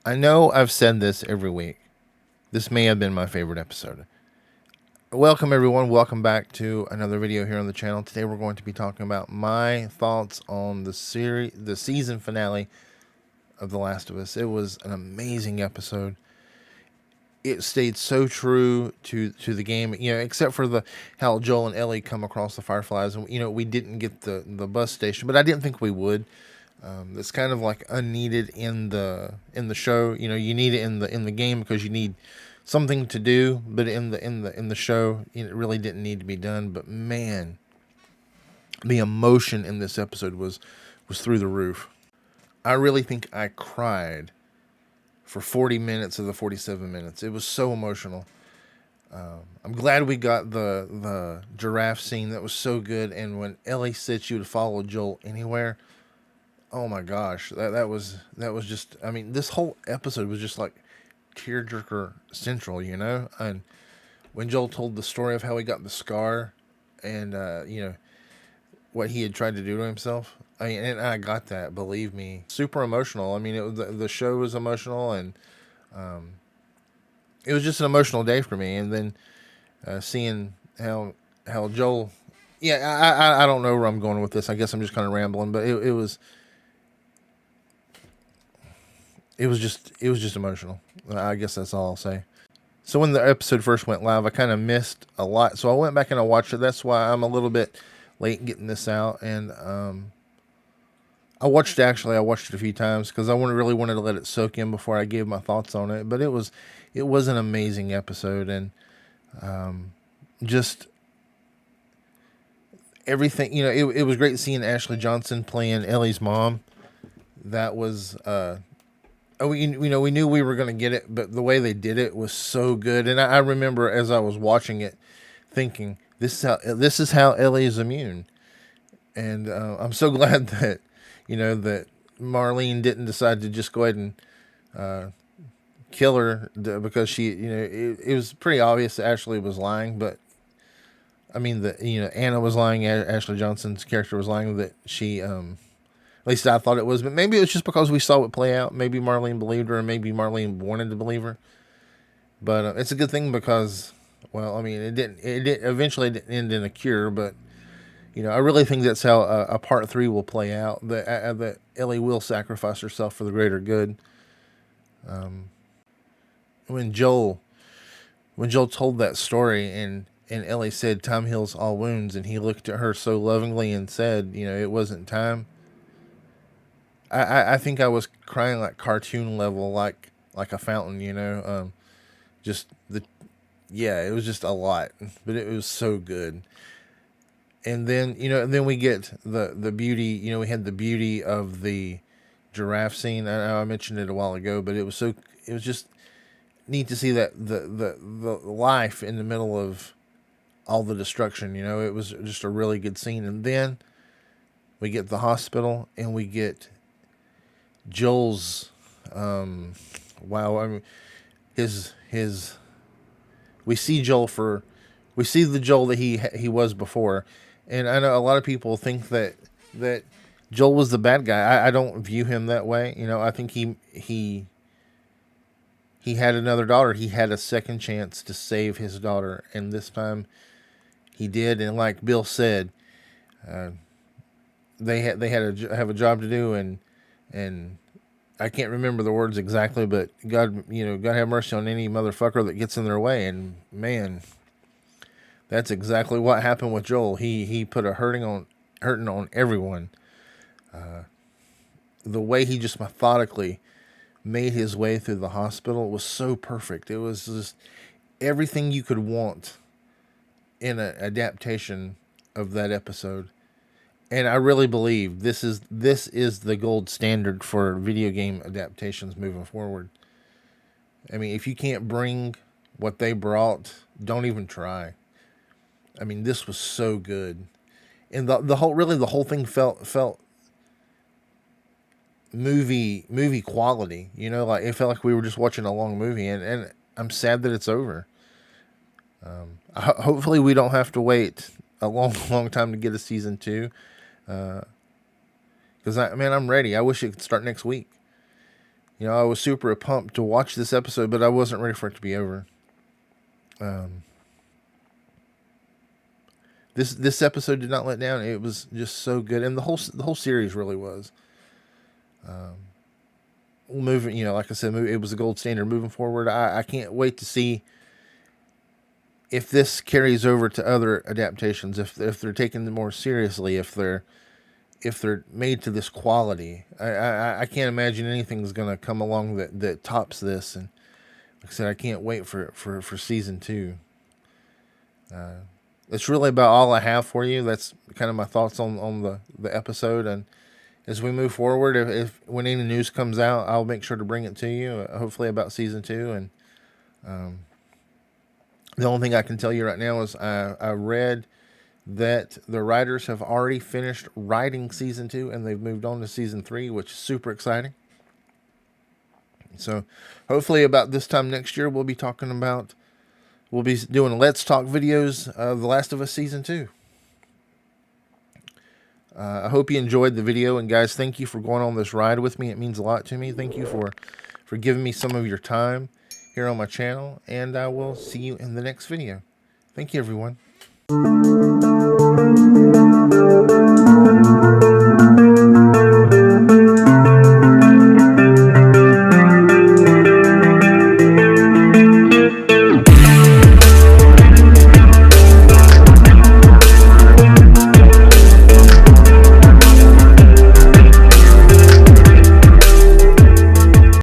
I know I've said this every week. This may have been my favorite episode. Welcome, everyone. Welcome back to another video here on the channel. Today, we're going to be talking about my thoughts on the season finale of The Last of Us. It was an amazing episode. It stayed so true to the game, except for the how Joel and Ellie come across the Fireflies, and we didn't get the bus station, but I didn't think we would. It's kind of like unneeded in the show. You need it in the game because you need something to do, but in the show, it really didn't need to be done. But man, the emotion in this episode was through the roof. I really think I cried for 40 minutes of the 47 minutes. It was so emotional. I'm glad we got the giraffe scene. That was so good. And when Ellie said she would follow Joel anywhere, oh my gosh, that was just. I mean, this whole episode was just like tearjerker central, And when Joel told the story of how he got the scar, and what he had tried to do to himself, I mean, and I got that. Believe me, super emotional. I mean, it was the show was emotional, and it was just an emotional day for me. And then seeing how Joel. Yeah, I don't know where I'm going with this. I guess I'm just kind of rambling, but it was just emotional. I guess that's all I'll say. So when the episode first went live, I kind of missed a lot. So I went back and I watched it. That's why I'm a little bit late getting this out. And I watched it a few times because really wanted to let it soak in before I gave my thoughts on it. But it was an amazing episode, and just everything. It was great seeing Ashley Johnson playing Ellie's mom. That was we knew we were going to get it, but the way they did it was so good. And I remember as I was watching it, thinking this is how Ellie is immune. And I'm so glad that Marlene didn't decide to just go ahead and kill her because it was pretty obvious that Ashley was lying. But I mean Anna was lying. Ashley Johnson's character was lying that she at least I thought it was, but maybe it was just because we saw it play out. Maybe Marlene believed her, and maybe Marlene wanted to believe her. But it's a good thing because, well, I mean, it didn't. Eventually it didn't end in a cure, but I really think that's how a part three will play out. That Ellie will sacrifice herself for the greater good. When Joel when Joel told that story, and Ellie said, "Time heals all wounds," and he looked at her so lovingly and said, "It wasn't time." I think I was crying like cartoon level, like a fountain. Just the yeah, it was just a lot, but it was so good. And then we get the beauty. We had the beauty of the giraffe scene. I mentioned it a while ago, but it was just neat to see that the life in the middle of all the destruction. It was just a really good scene. And then we get the hospital, and we get Joel's wow. I mean, his we see we see the Joel that he was before, and I know a lot of people think that Joel was the bad guy. I don't view him that way. I think he had another daughter. He had a second chance to save his daughter, and this time he did. And like Bill said, they had a job to do, and I can't remember the words exactly, but God have mercy on any motherfucker that gets in their way. And man, that's exactly what happened with Joel. He put a hurting on everyone. The way he just methodically made his way through the hospital was so perfect. It was just everything you could want in an adaptation of that episode. And I really believe this is the gold standard for video game adaptations moving forward. I mean, if you can't bring what they brought, don't even try. I mean, this was so good, and the whole thing felt movie quality. Like it felt like we were just watching a long movie, and I'm sad that it's over. Hopefully, we don't have to wait a long long time to get a season two. Because I'm ready. I wish it could start next week. You know, I was super pumped to watch this episode, but I wasn't ready for it to be over. This episode did not let down. It was just so good, and the whole series really was. Moving, you know, like I said, it was a gold standard moving forward. I can't wait to see if this carries over to other adaptations. If they're taken more seriously, if they're made to this quality, I can't imagine anything's gonna come along that tops this. And like I said, I can't wait for season 2. It's really about all I have for you. That's kind of my thoughts on the episode. And as we move forward, if when any news comes out, I'll make sure to bring it to you. Hopefully about season 2. And the only thing I can tell you right now is I read that the writers have already finished writing season 2 and they've moved on to season 3, which is super exciting. So hopefully about this time next year, we'll be doing Let's Talk videos of The Last of Us season 2. I hope you enjoyed the video, and guys, thank you for going on this ride with me. It means a lot to me. Thank you for giving me some of your time here on my channel, and I will see you in the next video. Thank you, everyone.